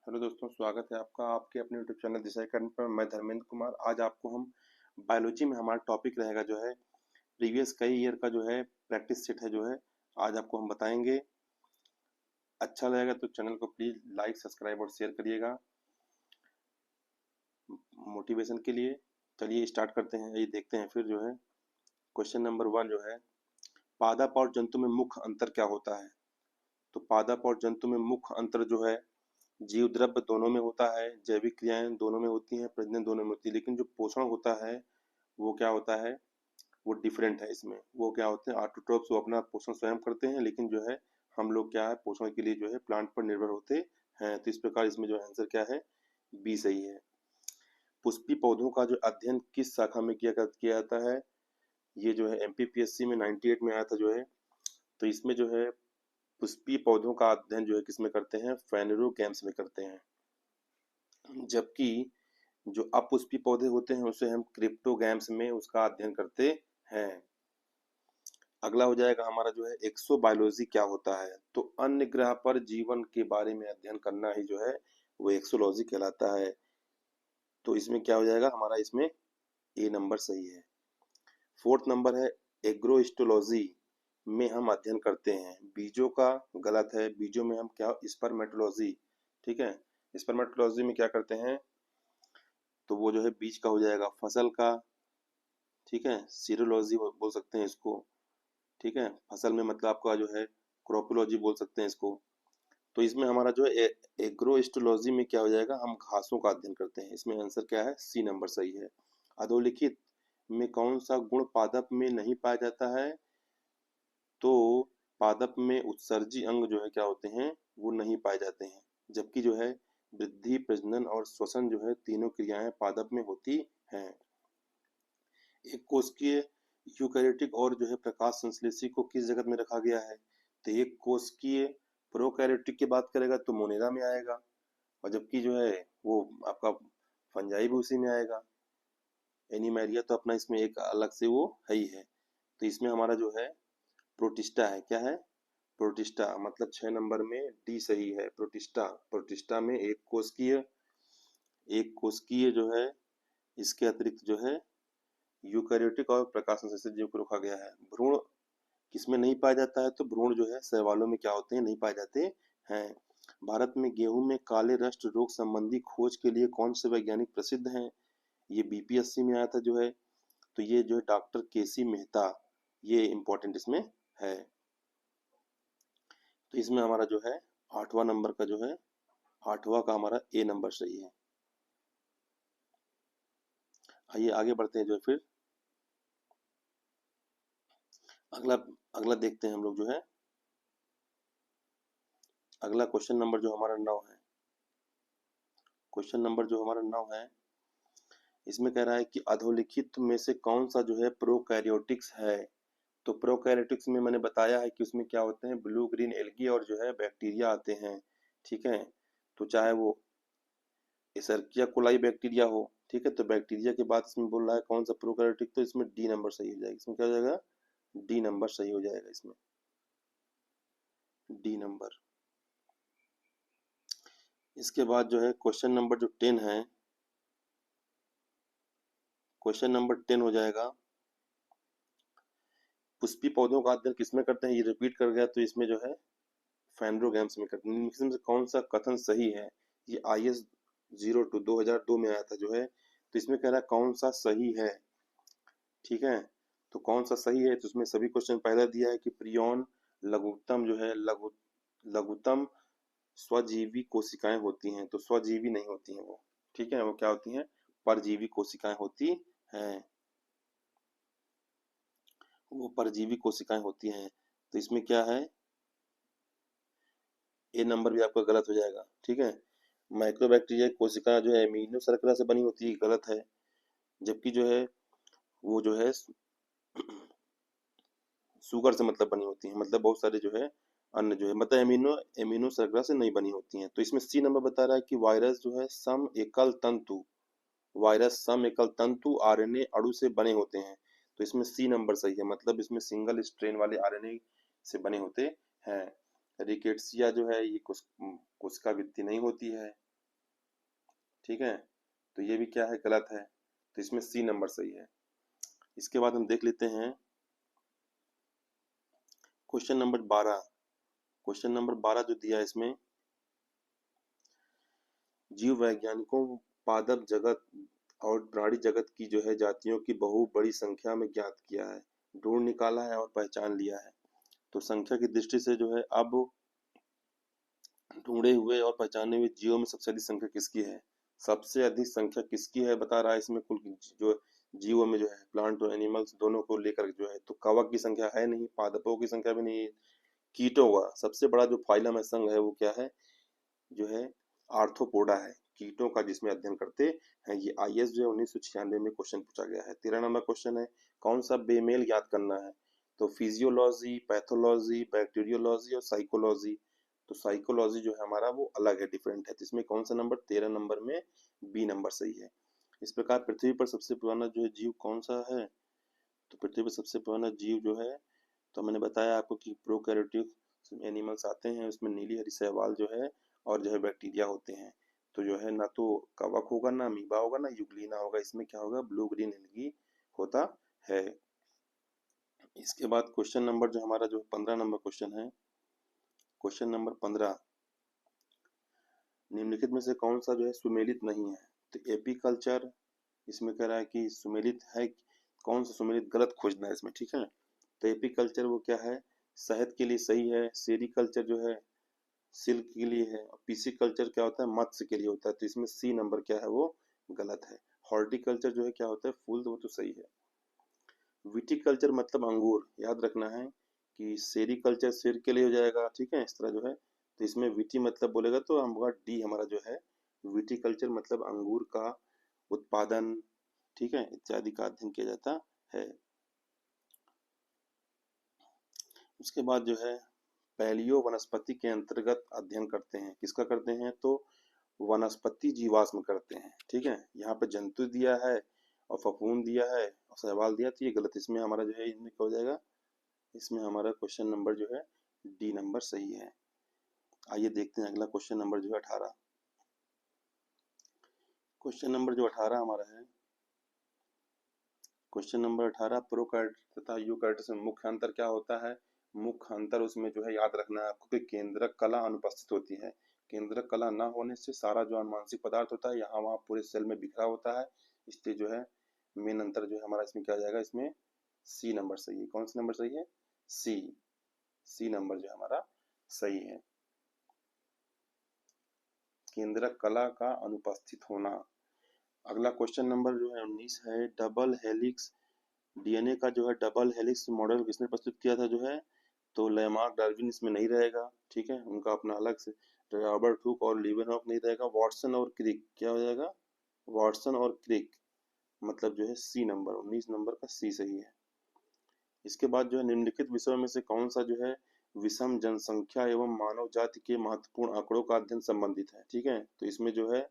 Hello दोस्तों, स्वागत है आपका आपके अपने यूट्यूब चैनल दिशा एकेडमी पर। मैं धर्मेंद्र कुमार। आज आपको हम बायोलॉजी में हमारा टॉपिक रहेगा जो है प्रीवियस कई ईयर का जो है प्रैक्टिस सेट है जो है आज आपको हम बताएंगे। अच्छा लगेगा तो चैनल को प्लीज लाइक सब्सक्राइब और शेयर करिएगा मोटिवेशन के लिए। चलिए स्टार्ट करते हैं। ये देखते हैं फिर जो है क्वेश्चन नंबर 1 जो है पादप और जंतु में मुख्य अंतर क्या होता है। तो पादप और जंतु में मुख्य अंतर जो है जीव द्रव्य दोनों में होता है, जैविक क्रियाएं दोनों में होती हैं, प्रजनन दोनों में होती है, लेकिन जो पोषण होता है वो क्या होता है, वो डिफरेंट है। इसमें वो क्या होते हैं, ऑटोट्रोफ्स, वो अपना पोषण स्वयं करते हैं, लेकिन जो है हम लोग क्या है पोषण के लिए जो है प्लांट पर निर्भर होते हैं। तो इस प्रकार इसमें जो आंसर क्या है, बी सही है। पुष्पी पौधों का जो अध्ययन किस शाखा में किया जाता है, ये जो है एमपीपीएससी में 98 में आया था जो है। तो इसमें जो है पुष्पी पौधों का अध्ययन जो है किसमें करते हैं, फेनेरोगैम्स में करते हैं। जबकि जो अपुष्पी पौधे होते हैं उसे हम क्रिप्टोगैम्स में उसका अध्ययन करते हैं। अगला हो जाएगा हमारा जो है एक्सोबायोलॉजी क्या होता है। तो अन्य ग्रह पर जीवन के बारे में अध्ययन करना ही जो है वो एक्सोलॉजी कहलाता है। तो इसमें क्या हो जाएगा हमारा, इसमें ए नंबर सही है। फोर्थ नंबर है एग्रोहिस्टोलॉजी में हम अध्ययन करते हैं बीजों का। गलत है, बीजों में हम क्या, स्पर्मेटोलॉजी। ठीक है, स्पर्मेटोलॉजी में क्या करते हैं, तो वो जो है बीज का हो जाएगा फसल का। ठीक है, सीरोलॉजी बोल सकते हैं इसको। ठीक है, फसल में मतलब आपका जो है क्रोपोलॉजी बोल सकते हैं इसको। तो इसमें हमारा जो है एग्रोहिस्टोलॉजी में क्या हो जाएगा, हम घासों का अध्ययन करते हैं। इसमें आंसर क्या है, सी नंबर सही है। अधोलिखित में कौन सा गुण पादप में नहीं पाया जाता है। तो पादप में उत्सर्जी अंग जो है क्या होते हैं, वो नहीं पाए जाते हैं। जबकि जो है वृद्धि, प्रजनन और श्वसन जो है तीनों क्रियाएं पादप में होती हैं। एक कोशिकीय यूकैरियोटिक और जो है प्रकाश संश्लेषी को किस जगत में रखा गया है। तो एक कोशिकीय प्रोकैरियोटिक की बात करेगा तो मोनेरा में आएगा, और जबकि जो है वो आपका फंजाई भी उसी में आएगा। एनिमेरिया तो अपना इसमें एक अलग से वो है ही है। तो इसमें हमारा जो है प्रोटिस्टा है। क्या है, प्रोटिस्टा। मतलब 6 नंबर में डी सही है, प्रोटिस्टा। प्रोटिस्टा में एक कोशिकीय जो है, इसके अतिरिक्त जो है यूकैरियोटिक और प्रकाश संश्लेषी जीव को रखा गया है। भ्रूण किसमें नहीं पाया जाता है, तो भ्रूण जो है शैवालों में क्या होते हैं, नहीं पाए जाते हैं। भारत में गेहूं में काले रस्ट रोग संबंधी खोज के लिए कौन से वैज्ञानिक प्रसिद्ध हैं। ये बीपीएससी में आया था जो है। तो ये जो है डॉक्टर केसी मेहता, ये इंपॉर्टेंट इसमें है। तो इसमें हमारा जो है 8वां नंबर का जो है 8वां का हमारा ए नंबर सही है। आइए आगे बढ़ते हैं जो है फिर अगला अगला देखते हैं हम लोग जो है। अगला क्वेश्चन नंबर जो हमारा 9 है, क्वेश्चन नंबर जो हमारा 9 है, इसमें कह रहा है कि अधोलिखित में से कौन सा जो है प्रोकैरियोटिक्स है। तो प्रोकैरियोटिक्स में मैंने बताया है कि उसमें क्या होते हैं, ब्लू ग्रीन एल्गी और जो है बैक्टीरिया आते हैं। ठीक है, तो चाहे वो एसरकिया कोलाई बैक्टीरिया हो। ठीक है, तो बैक्टीरिया के बाद इसमें बोल रहा है कौन सा प्रोकैरियोटिक, तो इसमें डी नंबर सही हो जाएगा। इसमें क्या हो जाएगा, डी नंबर सही हो जाएगा इसमें, डी नंबर। इसके बाद जो है क्वेश्चन नंबर जो 10 है, क्वेश्चन नंबर 10 हो जाएगा पुष्पी पौधों का अध्ययन किसमें करते हैं। ये रिपीट कर गया, तो इसमें जो है फैनरोगैम्स में करते हैं। निम्नलिखित में से कौन सा कथन सही है। ये IS 02 2002 में आया था जो है। तो इसमें कह रहा है कौन सा सही है। ठीक है, तो कौन सा सही है, तो उसमें सभी क्वेश्चन पहला दिया है कि प्रियन लघुत्तम जो है लघुत्तम स्वजीवी कोशिकाएं होती हैं। तो स्वजीवी नहीं होती हैं वो। ठीक है, वो क्या होती हैं, परजीवी कोशिकाएं होती हैं, वो परजीवी कोशिकाएं होती हैं। तो इसमें क्या है, ए नंबर भी आपका गलत हो जाएगा। ठीक है, माइक्रोबैक्टीरिया कोशिका जो है एमिनो शर्करा से बनी होती है, गलत है। जबकि जो है वो जो है शुगर से मतलब बनी होती है, मतलब बहुत सारे जो है अन्य जो है मतलब एमिनो एमिनो शर्करा से नहीं बनी होती हैं। तो इसमें सी नंबर बता रहा है कि वायरस जो है सम एकल तंतु, वायरस सम एकल तंतु आरएनए अणु से बने होते हैं। तो इसमें सी नंबर सही है, मतलब इसमें सिंगल स्ट्रेन वाले आरएनए से बने होते हैं। रिकेट्सिया जो है ये कोशिका वृत्ति नहीं होती है। ठीक है, तो ये भी क्या है, गलत है, तो इसमें सी नंबर सही है। इसके बाद हम देख लेते हैं क्वेश्चन नंबर 12। क्वेश्चन नंबर 12 जो दिया है इसमें, जीव वैज्ञानिकों पादप जगत और प्राणी जगत की जो है जातियों की बहु बड़ी संख्या में ज्ञात किया है, ढूंढ निकाला है और पहचान लिया है। तो संख्या की दृष्टि से जो है अब ढूंढे हुए और पहचाने हुए जीवों में सबसे अधिक संख्या किसकी है, सबसे अधिक संख्या किसकी है बता रहा है इसमें, कुल जो जीवों में जो है प्लांट और एनिमल्स दोनों को लेकर जो है, तो कवक की संख्या है नहीं, पादपों की संख्या भी नहीं है, कीटों का सबसे बड़ा जो फाइलम है, संघ है, वो क्या है, जो है आर्थ्रोपोडा है, कीटों का जिसमें अध्ययन करते हैं। ये आईएएस जो है 1996 में क्वेश्चन पूछा गया है। 13 नंबर क्वेश्चन है, कौन सा बेमेल याद करना है, तो फिजियोलॉजी, पैथोलॉजी, बैक्टीरियोलॉजी और साइकोलॉजी। तो साइकोलॉजी जो है हमारा वो अलग है, डिफरेंट है, तो इसमें कौन सा नंबर, 13 नंबर में बी नंबर सही है। इस प्रकार पृथ्वी पर सबसे पुराना जो है जीव कौन सा है, तो पृथ्वी पर सबसे पुराना जीव जो है, तो मैंने बताया आपको कि प्रोकैरियोटिक एनिमल्स आते हैं, उसमें नीली हरी शैवाल जो है और जो है बैक्टीरिया होते हैं। तो जो है ना तो कवक होगा, ना अमीबा होगा, ना यूग्लिना होगा, इसमें क्या होगा, ब्लू ग्रीन एल्गी होता है। इसके बाद क्वेश्चन नंबर जो हमारा जो 15 नंबर क्वेश्चन है, क्वेश्चन नंबर 15, निम्नलिखित में से कौन सा जो है सुमेलित नहीं है, तो एपीकल्चर, इसमें कह रहा है कि सुमेलित है, कौन सा सुमेलित, गलत खोजना है इसमें, ठीक है। तो एपीकल्चर वो क्या है, शहद के लिए सही है, सेरिकल्चर जो है सिल्क के लिए है, और पीसी कल्चर क्या होता है, मत्स्य के लिए होता है, तो इसमें सी नंबर क्या है, वो गलत है। हॉर्टिकल्चर जो है क्या होता है, फूल, तो वो तो सही है। विटिकल्चर मतलब अंगूर, याद रखना है कि सेरिकल्चर सिर के लिए हो जाएगा, ठीक है, इस तरह जो है, तो इसमें विटी मतलब बोलेगा तो हमारा डी हमारा जो है, विटिकल्चर मतलब अंगूर का उत्पादन, ठीक है, इत्यादि का अध्ययन किया जाता है। उसके बाद जो है पैलियो वनस्पति के अंतर्गत अध्ययन करते हैं, किसका करते हैं, तो वनस्पति जीवाश्म करते हैं, ठीक है। यहाँ पे जंतु दिया है और फफूंद दिया है और शैवाल दिया, तो ये गलत, इसमें हमारा जो है, इनमें क्या हो जाएगा, इसमें हमारा क्वेश्चन नंबर जो है डी नंबर सही है। आइए देखते हैं अगला क्वेश्चन नंबर जो है 18। क्वेश्चन नंबर जो 18 हमारा है, क्वेश्चन नंबर 18, प्रोकैरियोट तथा यूकैरियोट्स में मुख्य अंतर क्या होता है। मुख्य अंतर उसमें जो है याद रखना है आपको कि केंद्रक कला अनुपस्थित होती है। केंद्रक कला न होने से सारा जो अनुवांशिक पदार्थ होता है यहाँ वहाँ पूरे सेल में बिखरा होता है, इसलिए जो है मेन अंतर जो है हमारा इसमें क्या आ जाएगा, इसमें सी नंबर सही है। कौन सा नंबर सही है, सी, सी नंबर जो हमारा सही है, केंद्रक कला का अनुपस्थित होना। अगला क्वेश्चन नंबर जो है 19 है, डबल हेलिक्स डीएनए का जो है डबल हेलिक्स मॉडल किसने प्रस्तुत किया था जो है, तो लेमार्क डार्विन इसमें नहीं रहेगा, ठीक है, उनका अपना अलग से, रॉबर्ट हुक और लीवेनहॉक नहीं रहेगा, वॉटसन और क्रिक क्या हो जाएगा, वॉटसन और क्रिक, मतलब जो है सी नंबर, 19 नंबर का सी सही है। इसके बाद जो है निम्नलिखित विषयों में से कौन सा जो है विषम जनसंख्या एवं मानव जाति के महत्वपूर्ण आंकड़ों का अध्ययन संबंधित है, ठीक है, तो इसमें जो है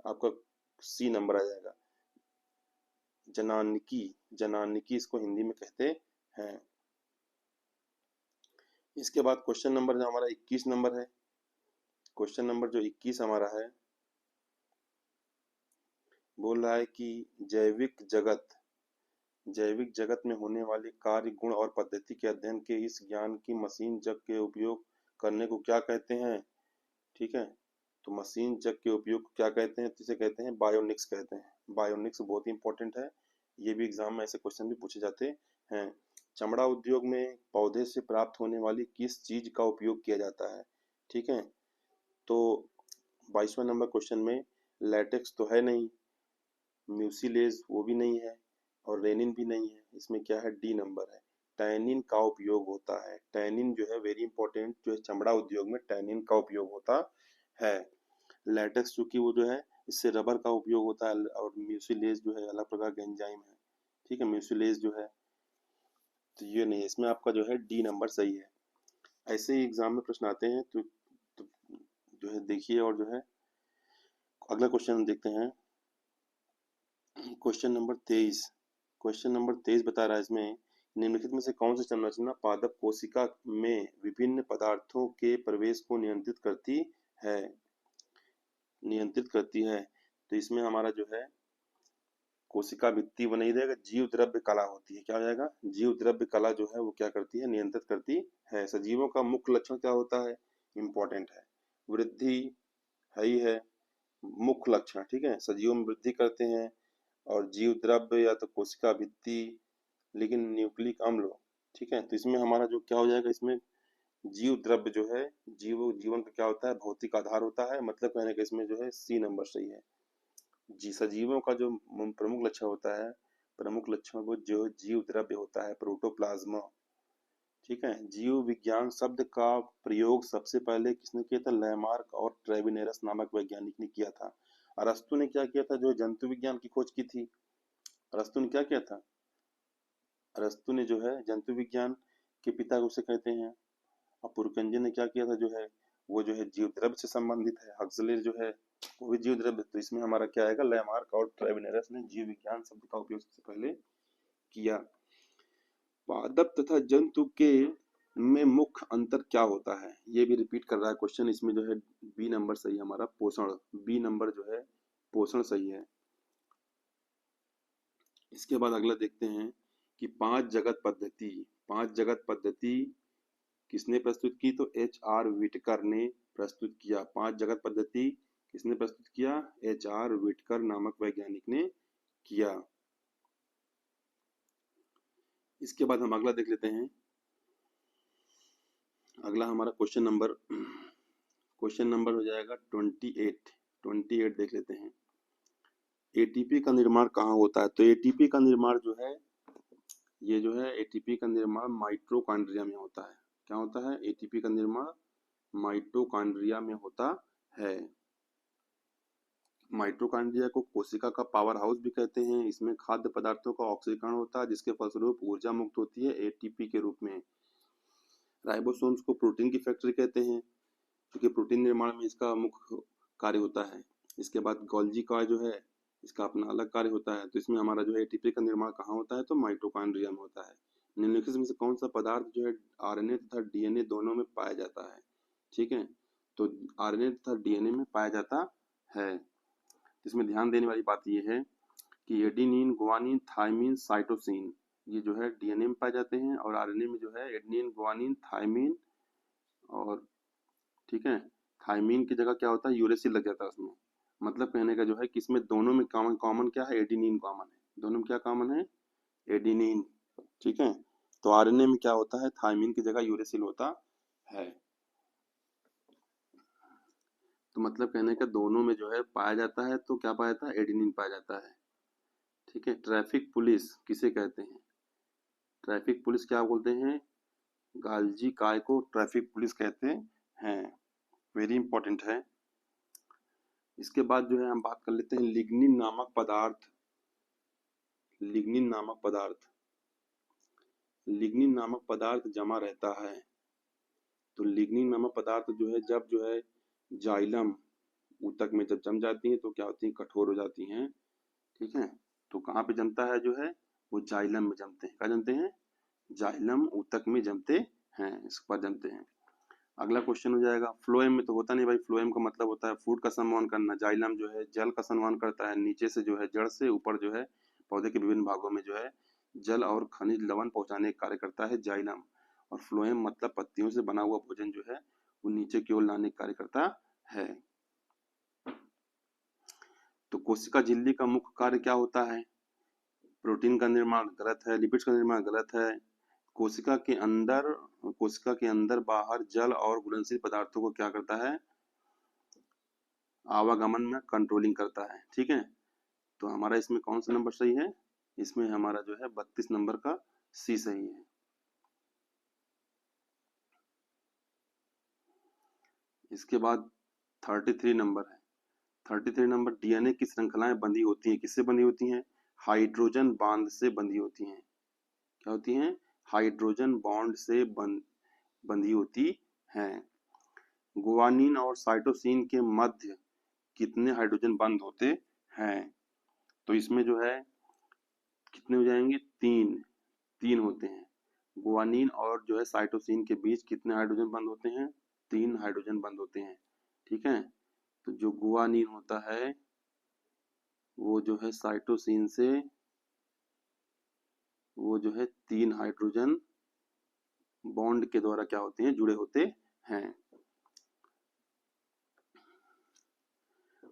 आपका सी नंबर आ जाएगा, जनानिकी, जनानिकी इसको हिंदी में कहते हैं। इसके बाद क्वेश्चन नंबर जो हमारा 21 नंबर है, क्वेश्चन नंबर जो 21 हमारा है, बोल रहा है कि जैविक जगत में होने वाले कार्य, गुण और पद्धति के अध्ययन के इस ज्ञान की मशीन जग के उपयोग करने को क्या कहते हैं, ठीक है, तो मशीन जग के उपयोग को क्या कहते हैं, तो इसे कहते हैं बायोनिक्स कहते हैं। बायोनिक्स बहुत ही इंपॉर्टेंट है, ये भी एग्जाम में ऐसे क्वेश्चन भी पूछे जाते हैं। चमड़ा उद्योग में पौधे से प्राप्त होने वाली किस चीज का उपयोग किया जाता है, ठीक है, तो 22वां नंबर क्वेश्चन में लैटेक्स तो है नहीं, म्यूसिलेज वो भी नहीं है, और रेनिन भी नहीं है, इसमें क्या है, डी नंबर है, टैनिन का उपयोग होता है। टैनिन जो है वेरी इंपॉर्टेंट, जो है चमड़ा उद्योग में टैनिन का उपयोग होता है। लैटेक्स चूंकि वो जो है इससे रबर का उपयोग होता है, और म्यूसिलेज जो है अलग प्रकार का एंजाइम है, ठीक है, म्यूसिलेज जो है, तो ये नहीं, इसमें आपका जो है डी नंबर सही है। ऐसे ही एग्जाम में प्रश्न आते हैं, तो जो है देखिए, और जो है अगला क्वेश्चन देखते हैं, क्वेश्चन नंबर 23। क्वेश्चन नंबर 23 बता रहा है इसमें, निम्नलिखित में से कौन सी संरचना पादप कोशिका में विभिन्न पदार्थों के प्रवेश को नियंत्रित करती है, नियंत्रित करती है, तो इसमें हमारा जो है कोशिका भित्ति वो नहीं रहेगा, जीव द्रव्य कला होती है। क्या हो जाएगा? जीव द्रव्य कला जो है वो क्या करती है? नियंत्रित करती है। सजीवों का मुख्य लक्षण क्या होता है? इंपॉर्टेंट है। वृद्धि है ही है मुख्य लक्षण, ठीक है। सजीवों में वृद्धि करते हैं और जीव द्रव्य या तो कोशिका भित्ति, लेकिन न्यूक्लिक अम्ल, ठीक है। तो इसमें हमारा जो क्या हो जाएगा, इसमें जीव द्रव्य जो है, जीवन का क्या होता है? भौतिक आधार होता है। मतलब कहने का इसमें जो है सी नंबर सही है। सजीवों का जो प्रमुख लक्षण होता है, प्रमुख लक्षण वो जो जीव द्रव्य होता है, प्रोटोप्लाज्मा, ठीक है। जीव विज्ञान शब्द का प्रयोग सबसे पहले किसने किया था? लैमार्क और ट्रेविनेरस नामक वैज्ञानिक ने किया था। अरस्तु ने क्या किया था? जो जंतु विज्ञान की खोज की थी, अरस्तु ने क्या किया था? अरस्तु ने जो है जंतु विज्ञान के पिता उसे कहते हैं। और पुरकंजन ने क्या किया था? जो है वो जो है जीव द्रव्य से संबंधित है। हक्सले जो है वो भी जीव द्रव्य। तो इसमें हमारा क्या आएगा? लैमार्क और ट्रेविनेरस ने जीव विज्ञान शब्द का उपयोग सबसे पहले किया। पादप तथा जंतु के में मुख्य अंतर क्या होता है? ये भी रिपीट कर रहा है क्वेश्चन। इसमें जो है बी नंबर सही है हमारा, पोषण। बी नंबर जो है पोषण सही है। इसके बाद अगला देखते हैं कि पांच जगत पद्धति किसने प्रस्तुत की? तो HR विटकर ने प्रस्तुत किया। पांच जगत पद्धति किसने प्रस्तुत किया? HR विटकर नामक वैज्ञानिक ने किया। इसके बाद हम अगला देख लेते हैं। अगला हमारा क्वेश्चन नंबर हो जाएगा 28 देख लेते हैं। ATP का निर्माण कहाँ होता है? तो ATP का निर्माण जो है, ये जो है ATP का निर्माण माइटोकॉन्ड्रिया में होता है। क्या होता है? ATP का निर्माण माइटोकॉन्ड्रिया में होता है। माइटोकॉन्ड्रिया को कोशिका का पावर हाउस भी कहते हैं। इसमें खाद्य पदार्थों का ऑक्सीकरण होता है, जिसके फलस्वरूप ऊर्जा मुक्त होती है ATP के रूप में। राइबोसोम्स को प्रोटीन की फैक्ट्री कहते हैं, क्योंकि प्रोटीन निर्माण में इसका मुख्य कार्य होता है। इसके बाद गोल्जी का जो है इसका अपना अलग कार्य होता है। तो इसमें हमारा जो है ATP का निर्माण कहाँ होता है? तो माइटोकॉन्ड्रिया में होता है। निम्नलिखित में से कौन सा पदार्थ जो है RNA तथा DNA दोनों में पाया जाता है? ठीक है, तो RNA तथा DNA में पाया जाता है। इसमें ध्यान देने वाली बात यह है कि एडेनिन, गुआनिन, थायमिन, साइटोसिन ये जो है DNA में पाए जाते हैं, और RNA में जो है एडेनिन, गुआनिन, थायमिन और, ठीक है, थायमिन की जगह क्या होता है? यूरेसिल लग जाता है उसमें। मतलब कहने का जो है कि इसमें दोनों में कॉमन क्या है? एडेनिन कॉमन है। दोनों में क्या कॉमन है? एडेनिन, ठीक है। तो RNA में क्या होता है? थायमिन की जगह यूरेसिल होता है। तो मतलब कहने का दोनों में जो है पाया जाता है। तो क्या पाया जाता है? एडेनिन पाया जाता है, ठीक है। ट्रैफिक पुलिस किसे कहते हैं? ट्रैफिक पुलिस क्या बोलते हैं? गाल्जी काय को ट्रैफिक पुलिस कहते हैं। वेरी इंपॉर्टेंट है। इसके बाद जो है हम बात कर लेते हैं लिग्निन नामक पदार्थ। लिग्निन नामक पदार्थ जमा रहता है। तो लिग्निन नामक पदार्थ जो है जब जो है जाइलम ऊतक में जब जम जाती है तो क्या होती है? कठोर हो जाती हैं, ठीक है। तो कहाँ पे जमता है? जो है वो जाइलम में जमते हैं। क्या जमते हैं? जाइलम ऊतक में जमते हैं, इस पर जमते हैं। अगला क्वेश्चन हो जाएगा, फ्लोएम में तो होता नहीं भाई। फ्लोएम का मतलब होता है फूड का संवहन करना। जाइलम जो है जल का संवहन करता है, नीचे से जो है जड़ से, ऊपर जो है पौधे के विभिन्न भागों में जो है जल और खनिज लवण पहुंचाने का कार्य करता है जाइलम। और फ्लोएम मतलब पत्तियों से बना हुआ भोजन जो है वो नीचे की ओर लाने का कार्य करता है। तो कोशिका झिल्ली का मुख्य कार्य क्या होता है? प्रोटीन का निर्माण गलत है, लिपिड्स का निर्माण गलत है। कोशिका के अंदर बाहर जल और घुलनशील पदार्थों को क्या करता है? आवागमन में कंट्रोलिंग करता है, ठीक है। तो हमारा इसमें कौन सा नंबर सही है? इसमें हमारा जो है 32 नंबर का सी सही है। इसके बाद 33 नंबर है। 33 नंबर, DNA की श्रृंखलाएं बंधी होती हैं। किससे बंधी होती हैं? हाइड्रोजन बांध से बंधी होती हैं। क्या होती हैं? हाइड्रोजन बॉन्ड से बंधी होती हैं। गुआनिन और साइटोसिन के मध्य कितने हाइड्रोजन बंध होते हैं? तो इसमें जो है कितने हो जाएंगे? तीन होते हैं। गुआनिन और जो है साइटोसिन के बीच कितने हाइड्रोजन बंध होते हैं? 3 हाइड्रोजन बंध होते हैं, ठीक है। तो जो गुआनिन होता है वो जो है साइटोसिन से वो जो है 3 हाइड्रोजन बॉन्ड के द्वारा क्या होते हैं, जुड़े होते हैं।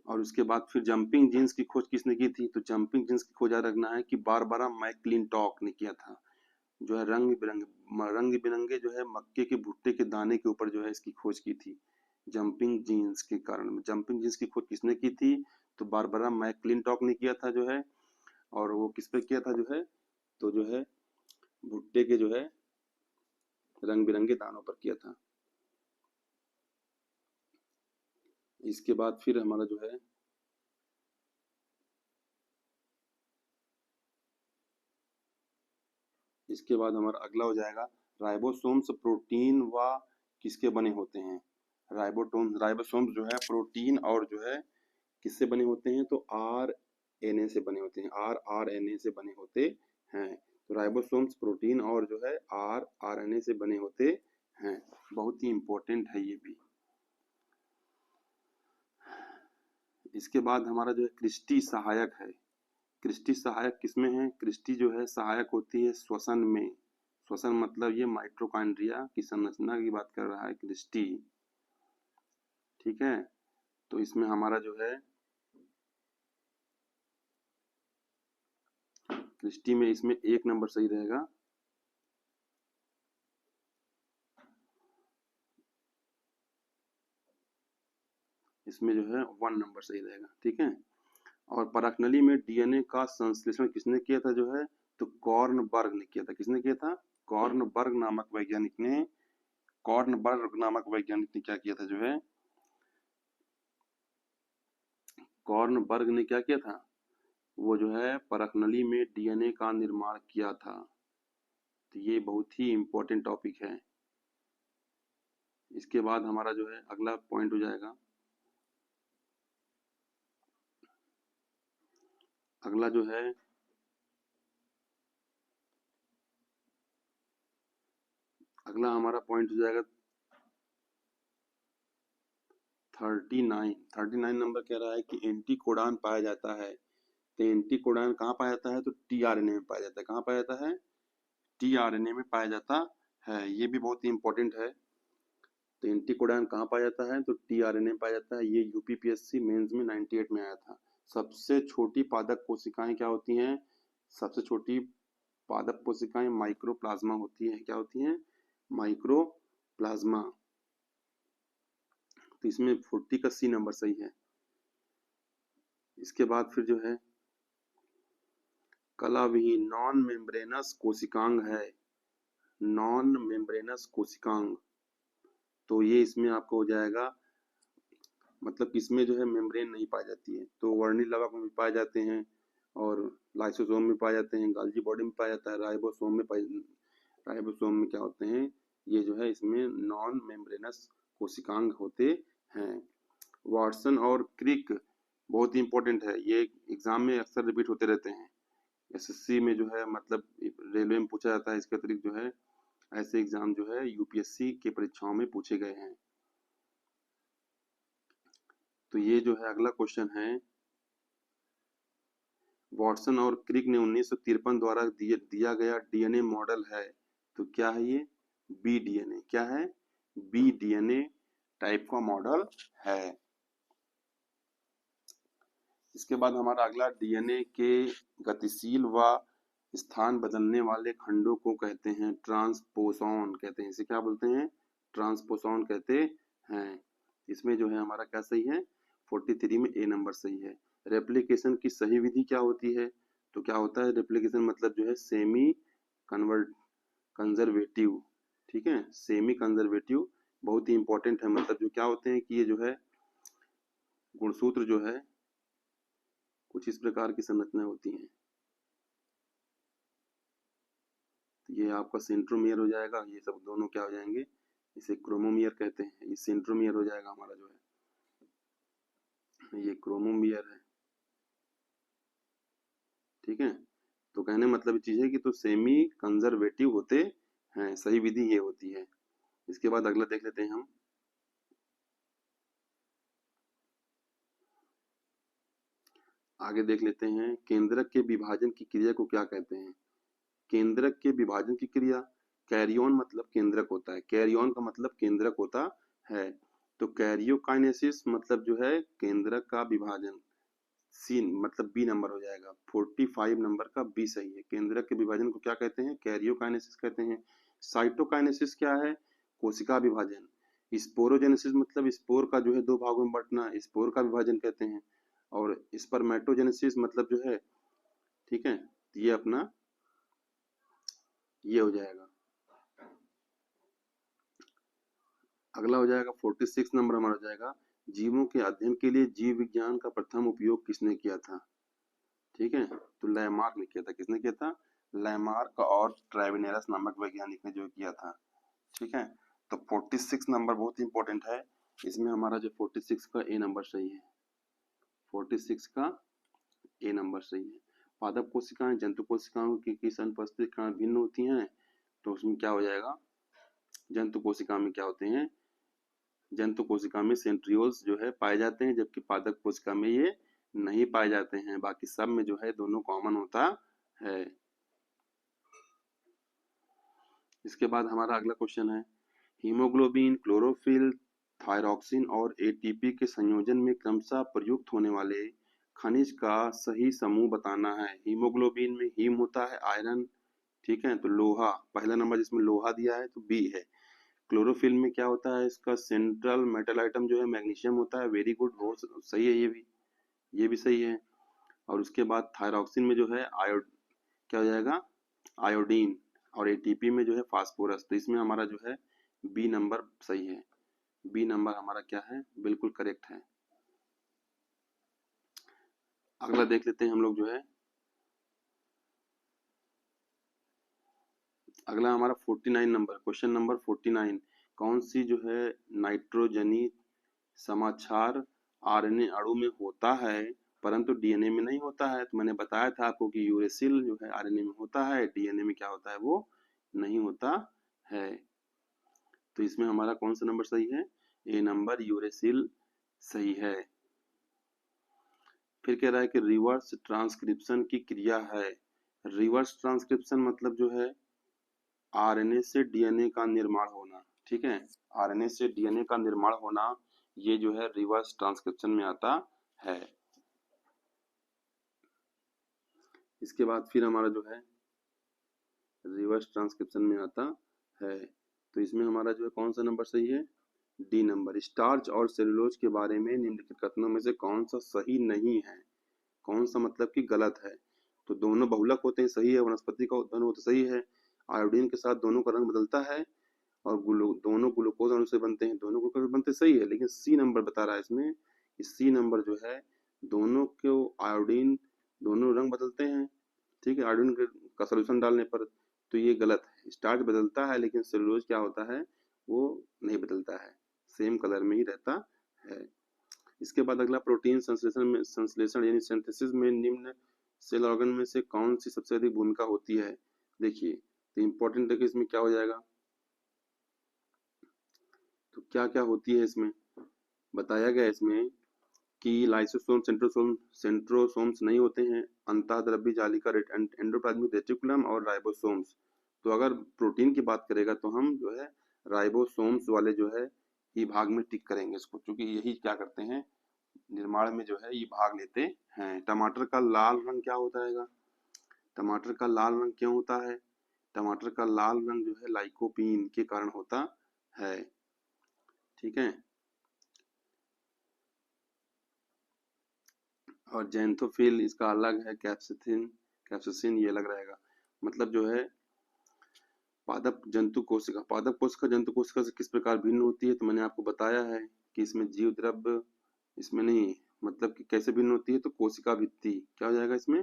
और उसके बाद फिर जंपिंग जीन्स की खोज किसने की थी? तो जंपिंग जीन्स की खोज याद रखना है कि बारबरा मैक्लिंटॉक ने किया था। जो है रंग बिरंगे जो है मक्के के भुट्टे के दाने के ऊपर जो है इसकी खोज की थी, जंपिंग जीन्स के कारण। जंपिंग जीन्स की खोज किसने की थी? तो बारबरा मैक्लिंटॉक ने किया था जो है। और वो किस पे किया था जो है? तो जो है भुट्टे के जो है रंग बिरंगे दानों पर किया था। इसके बाद फिर हमारा जो है इसके बाद हमारा अगला हो जाएगा राइबोसोम्स प्रोटीन व किसके बने होते हैं? राइबोसोम्स जो है प्रोटीन और जो है किससे बने होते हैं? तो आर एन ए से बने होते हैं, आर एन ए से बने होते हैं। तो राइबोसोम्स प्रोटीन और जो है आर एन ए से बने होते हैं। बहुत ही इंपॉर्टेंट है ये भी। इसके बाद हमारा जो है क्रिस्टी सहायक है। क्रिस्टी सहायक किसमें है? क्रिस्टी जो है सहायक होती है श्वसन में। श्वसन मतलब ये माइटोकॉन्ड्रिया की संरचना की बात कर रहा है क्रिस्टी। ठीक है, तो इसमें हमारा जो है क्रिस्टी में इसमें 1 नंबर सही रहेगा। इसमें जो है 1 नंबर सही रहेगा। ठीक है, और परखनली में डीएनए का संश्लेषण किसने किया था जो है? तो कॉर्नबर्ग ने किया था। किसने किया था? कॉर्नबर्ग नामक वैज्ञानिक ने क्या किया था जो है? कॉर्नबर्ग ने क्या किया था? वो जो है परखनली में डीएनए का निर्माण किया था। तो ये बहुत ही इंपॉर्टेंट टॉपिक है। इसके बाद हमारा जो है अगला पॉइंट हो जाएगा, अगला जो है अगला हमारा पॉइंट हो जाएगा 39 नंबर कह रहा है कि एंटीकोडान पाया जाता है। तो एंटीकोडान कहाँ पाया जाता है? तो टीआरएनए में पाया जाता है। कहाँ पाया जाता है? टीआरएनए में पाया जाता है। ये भी बहुत ही इंपॉर्टेंट है। तो एंटीकोडान कहाँ पाया जाता है? तो टीआरएनए में पाया जाता है। ये यूपीपीएससी मेंस में 98 में आया था। सबसे छोटी पादप कोशिकाएं क्या होती हैं? सबसे छोटी पादप कोशिकाएं माइक्रोप्लाज्मा होती हैं। क्या होती हैं? माइक्रोप्लाज्मा। तो इसमें 40 का सी नंबर सही है। इसके बाद फिर जो है कलाविहीन नॉन मेम्ब्रेनस कोशिकांग है। नॉन मेम्ब्रेनस कोशिकांग, तो ये इसमें आपको हो जाएगा, मतलब इसमें जो है मेम्ब्रेन नहीं पाई जाती है। तो वर्णिल लवक में भी पाए जाते हैं और लाइसोसोम में पाए जाते हैं, गाल्जी बॉडी में पाया जाता है, राइबोसोम में क्या होते हैं? ये जो है इसमें नॉन मेम्ब्रेनस कोशिकांग होते हैं। वाटसन और क्रिक बहुत ही इंपॉर्टेंट है। ये एग्जाम में अक्सर रिपीट होते रहते हैं। एसएससी में जो है मतलब रेलवे में पूछा जाता है। इसके अतिरिक्त जो है ऐसे एग्जाम जो है यूपीएससी की परीक्षाओं में पूछे गए हैं। तो ये जो है अगला क्वेश्चन है, वॉटसन और क्रिक ने 1953 द्वारा दिया गया डीएनए मॉडल है। तो क्या है ये? B DNA. क्या है? बी डीएनए टाइप का मॉडल है। इसके बाद हमारा अगला डीएनए के गतिशील व स्थान बदलने वाले खंडों को कहते हैं ट्रांसपोसॉन कहते हैं। इसे क्या बोलते हैं? ट्रांसपोसॉन कहते हैं। इसमें जो है हमारा क्या सही है? 43 में ए नंबर सही है। रेप्लिकेशन की सही विधि क्या होती है? तो क्या होता है रेप्लिकेशन? मतलब जो है सेमी कन्वर्ट कंजर्वेटिव। ठीक है, सेमी कंजर्वेटिव बहुत ही इंपॉर्टेंट है। मतलब जो क्या होते हैं कि ये जो है गुणसूत्र जो है कुछ इस प्रकार की संरचना होती हैं। तो ये आपका सेंट्रोमियर हो जाएगा। ये सब दोनों क्या हो जाएंगे? इसे क्रोमोमियर कहते हैं। ये सेंट्रोमियर हो जाएगा हमारा जो है, ये क्रोमोमियर है। ठीक है, तो कहने मतलब चीज है कि तो सेमी कंजर्वेटिव होते हैं। सही विधि ये होती है। इसके बाद अगला देख लेते हैं हम, आगे देख लेते हैं, केंद्रक के विभाजन की क्रिया को क्या कहते हैं। केंद्रक के विभाजन की क्रिया, कैरियन मतलब केंद्रक होता है, कैरियन का मतलब केंद्रक होता है। तो कैरियोकाइनेसिस मतलब जो है केंद्रक का विभाजन, सी मतलब बी नंबर हो जाएगा। 45 नंबर का बी सही है। केंद्रक के विभाजन को क्या कहते हैं, कैरियोकाइनेसिस कहते हैं। साइटोकाइनेसिस क्या है, कोशिका विभाजन। स्पोरोजेनेसिस मतलब स्पोर का जो है दो भागों में बंटना, स्पोर का विभाजन कहते हैं। और स्पर्मेटोजेनेसिस मतलब जो है, ठीक है, ये अपना ये हो जाएगा। अगला हो जाएगा 46 नंबर हमारा हो जाएगा, जीवों के अध्ययन के लिए जीव विज्ञान का प्रथम उपयोग किसने किया था। ठीक है, तो लैमार्क ने किया था। किसने किया था, लैमार्क और ट्रेविनेरस नामक वैज्ञानिक ने जो किया था। ठीक है, तो 46 नंबर बहुत इंपॉर्टेंट है। इसमें हमारा जो 46 का ए नंबर सही है, 46 का ए नंबर सही है। पादप कोशिकाएं जंतु कोशिकाओं की अनुपस्थिति के कारण भिन्न होती हैं, तो उसमें क्या हो जाएगा, जंतु कोशिका में क्या होते हैं, जंतु कोशिका में सेंट्रियोल्स जो है पाए जाते हैं, जबकि पादप कोशिका में ये नहीं पाए जाते हैं। बाकी सब में जो है दोनों कॉमन होता है। इसके बाद हमारा अगला क्वेश्चन है, हीमोग्लोबिन, क्लोरोफिल, थायरॉक्सिन और एटीपी के संयोजन में क्रमशः प्रयुक्त होने वाले खनिज का सही समूह बताना है। हीमोग्लोबिन में हीम होता है, आयरन, ठीक है, तो लोहा पहला नंबर जिसमें लोहा दिया है तो बी है। क्लोरोफिल में क्या होता है, इसका सेंट्रल मेटल आइटम जो है मैग्नीशियम होता है, वेरी गुड, बहुत सही है, ये भी सही है। और उसके बाद थायरॉक्सिन में जो है आयो क्या हो जाएगा, आयोडीन। और एटीपी में जो है फास्फोरस। तो इसमें हमारा जो है बी नंबर सही है, बी नंबर हमारा क्या है, बिल्कुल करेक्ट है। अगला देख लेते हैं हम लोग जो है, अगला हमारा 49 नंबर, क्वेश्चन नंबर 49, कौन सी जो है नाइट्रोजनी समाचार आरएनए अणु में होता है परंतु डीएनए में नहीं होता है। तो मैंने बताया था आपको कि यूरेसिल जो है आरएनए में होता है, डीएनए में क्या होता है, वो नहीं होता है। तो इसमें हमारा कौन सा नंबर सही है, ए नंबर यूरेसिल सही है। फिर कह रहा है कि रिवर्स ट्रांसक्रिप्शन की क्रिया है। रिवर्स ट्रांसक्रिप्शन मतलब जो है आरएनए से डीएनए का निर्माण होना। ठीक है, आरएनए से डीएनए का निर्माण होना, ये जो है रिवर्स ट्रांसक्रिप्शन में आता है। इसके बाद फिर हमारा जो है रिवर्स ट्रांसक्रिप्शन में आता है। तो इसमें हमारा जो है कौन सा नंबर सही है, डी नंबर। स्टार्च और सेलुलोज के बारे में निम्नलिखित कथनों में से कौन सा सही नहीं है, कौन सा मतलब कि गलत है। तो दोनों बहुलक होते हैं, सही है। वनस्पति का उत्पन्न होता सही है। आयोडीन के साथ दोनों का रंग बदलता है। और दोनों ग्लूकोज अणु से बनते हैं, दोनों ग्लूकोज बनते सही है। लेकिन सी नंबर बता रहा है इसमें, सी नंबर जो है दोनों को आयोडीन दोनों रंग बदलते हैं। ठीक है, आयोडीन का सोल्यूशन डालने पर, तो ये गलत है। स्टार्च बदलता है लेकिन सेलुलोज क्या होता है, वो नहीं बदलता है, सेम कलर में ही रहता है। इसके बाद अगला, प्रोटीन संश्लेषण यानी सिंथेसिस में निम्न सेल ऑर्गन में से कौन सी सबसे अधिक भूमिका होती है। देखिए, तो इम्पोर्टेंट है कि इसमें क्या हो जाएगा, तो क्या क्या होती है इसमें बताया गया इसमें कि लाइसोसोम, सेंट्रोसोम्स नहीं होते हैं, अंतःद्रव्य जालिका, एंडोप्लाज्मिक रेटिकुलम और राइबोसोम्स। तो अगर प्रोटीन की बात करेगा तो हम जो है राइबोसोम्स वाले जो है ही भाग में टिक करेंगे इसको, क्योंकि यही क्या करते हैं, निर्माण में जो है ये भाग लेते हैं। टमाटर का लाल रंग क्या होता है, टमाटर का लाल रंग क्यों होता है, टमाटर का लाल रंग जो है लाइकोपीन के कारण होता है। ठीक है, और जैंथोफिल इसका अलग है, कैप्सिसिन ये अलग रहेगा। मतलब जो है पादप जंतु कोशिका, पादप कोशिका जंतु कोशिका से किस प्रकार भिन्न होती है, तो मैंने आपको बताया है कि इसमें जीव द्रव्य, इसमें नहीं, मतलब कि कैसे भिन्न होती है, तो कोशिका भित्ति क्या हो जाएगा इसमें,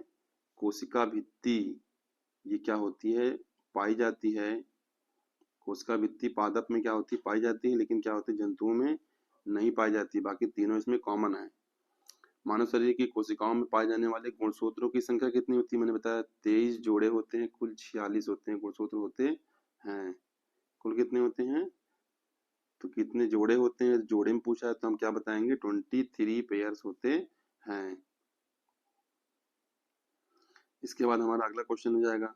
कोशिका भित्ति ये क्या होती है, पाई जाती है। कोशिका भित्ति पादप में क्या होती है, पाई जाती है, लेकिन क्या होती है जंतुओं में नहीं पाई जाती। बाकी तीनों इसमें कॉमन है। मानव शरीर की कोशिकाओं में पाए जाने वाले गुणसूत्रों की संख्या कितनी होती है, मैंने बताया 23 जोड़े होते हैं, कुल 46 होते हैं गुणसूत्र होते हैं। कुल कितने होते हैं, तो कितने जोड़े होते हैं, जोड़े में पूछा है तो हम क्या बताएंगे, 23 पेयर्स होते हैं। इसके बाद हमारा अगला क्वेश्चन हो जाएगा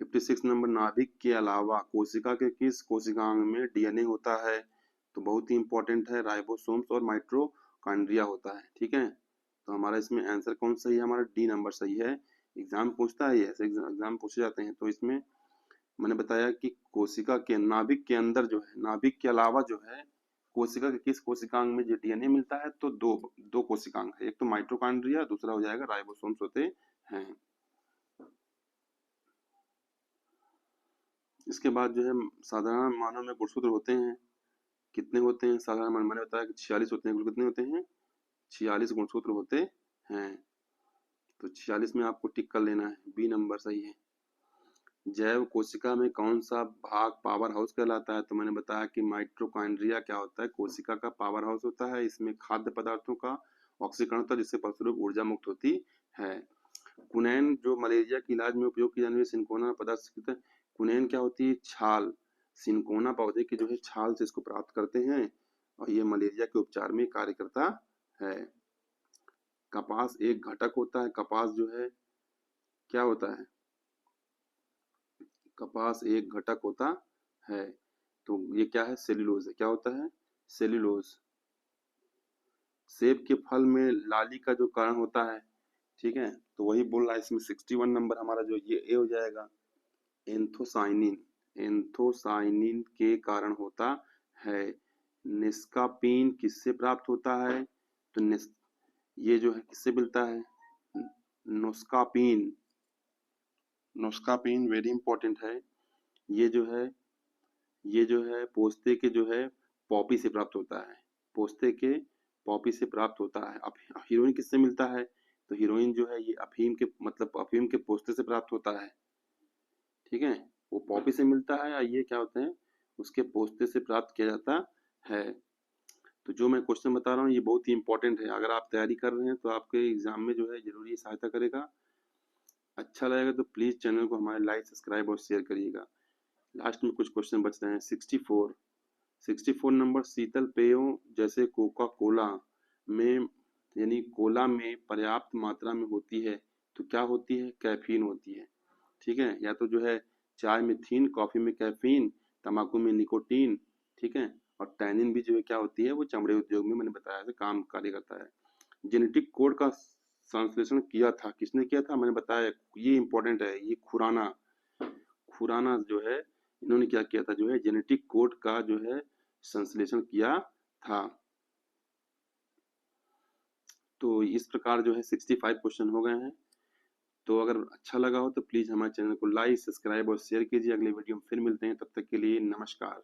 56 नंबर, नाभिक के अलावा कोशिका के किस कोशिकांग में डीएनए होता है? तो बहुत ही इंपॉर्टेंट है, राइबोसोम्स और माइटोकॉन्ड्रिया होता है। ठीक है, तो हमारा इसमें आंसर कौन सही है? हमारा डी नंबर सही है। एग्जाम पूछता है, ऐसे एग्जाम पूछे जाते हैं। तो इसमें मैंने बताया कि कोशिका के नाभिक के अंदर जो है, नाभिक के अलावा जो है कोशिका के किस कोशिकांग में जो डीएनए मिलता है? तो दो दो कोशिकांग है, एक तो माइटोकॉन्ड्रिया, दूसरा हो जाएगा राइबोसोम्स होते हैं। इसके बाद जो है साधारण मानव में गुणसूत्र होते हैं, कितने होते हैं? साधारण मानव, मैंने बताया कि 46 होते हैं। कुल कितने होते हैं? 46 गुणसूत्र होते हैं। तो 46 में आपको टिक कर लेना है, बी नंबर सही है। जैव कोशिका में कौन सा भाग पावर हाउस कहलाता है? तो मैंने बताया कि माइटोकॉन्ड्रिया क्या होता है? कोशिका का पावर हाउस होता है। इसमें खाद्य पदार्थों का ऑक्सीकरण होता है, जिससे फलस्वरूप ऊर्जा मुक्त होती है। कुनैन जो मलेरिया के इलाज में उपयोग की जाने वाली सिंकोना पदार्थ, कुनैन क्या होती है? छाल। सिंकोना पौधे की जो है छाल से इसको प्राप्त करते हैं और ये मलेरिया के उपचार में कार्य करता है। कपास एक घटक होता है। कपास जो है क्या होता है? कपास एक घटक होता है। तो ये क्या है? सेल्यूलोज है। क्या होता है? सेल्यूलोज। सेब के फल में लाली का जो कारण होता है, ठीक है, तो वही बोल रहा है इसमें 61 नंबर हमारा जो ये ए हो जाएगा, एंथोसाइनिन। एंथोसाइनिन के कारण होता है। निस्कापीन किससे प्राप्त होता है? तो ये जो है किससे मिलता है? नोस्कापीन। नोस्कापीन वेरी इंपॉर्टेंट है। ये जो है पोस्ते के जो है पॉपी से प्राप्त होता है। पोस्ते के पॉपी से प्राप्त होता है। अब हीरोइन किससे मिलता है? तो हीरोइन जो है ये अफीम के, मतलब अफीम के पोस्ते से प्राप्त होता है। ठीक है, वो पॉपी से मिलता है, या ये क्या होते हैं? उसके पोस्ते से प्राप्त किया जाता है। तो जो मैं क्वेश्चन बता रहा हूँ ये बहुत ही इंपॉर्टेंट है। अगर आप तैयारी कर रहे हैं तो आपके एग्जाम में जो है जरूरी सहायता करेगा। अच्छा लगेगा तो प्लीज चैनल को हमारे लाइक, सब्सक्राइब और शेयर करिएगा। लास्ट में कुछ क्वेश्चन बच रहे हैं। 64 नंबर, शीतल पेयों जैसे कोका कोला में, यानी कोला में पर्याप्त मात्रा में होती है तो क्या होती है? कैफीन होती है। ठीक है, या तो जो है चाय में थीन, कॉफी में कैफीन, तंबाकू में निकोटीन। ठीक है, और टैनिन भी जो है क्या होती है? वो चमड़े उद्योग में मैंने बताया था काम कार्य करता है। जेनेटिक कोड का संश्लेषण किया था, किसने किया था? मैंने बताया, ये इंपॉर्टेंट है। ये खुराना खुराना जो है, इन्होंने क्या किया था? जो है जेनेटिक कोड का जो है संश्लेषण किया था। तो इस प्रकार जो है 65 क्वेश्चन हो गए हैं। तो अगर अच्छा लगा हो तो प्लीज हमारे चैनल को लाइक, सब्सक्राइब और शेयर कीजिए। अगले वीडियो में फिर मिलते हैं, तब तक के लिए नमस्कार।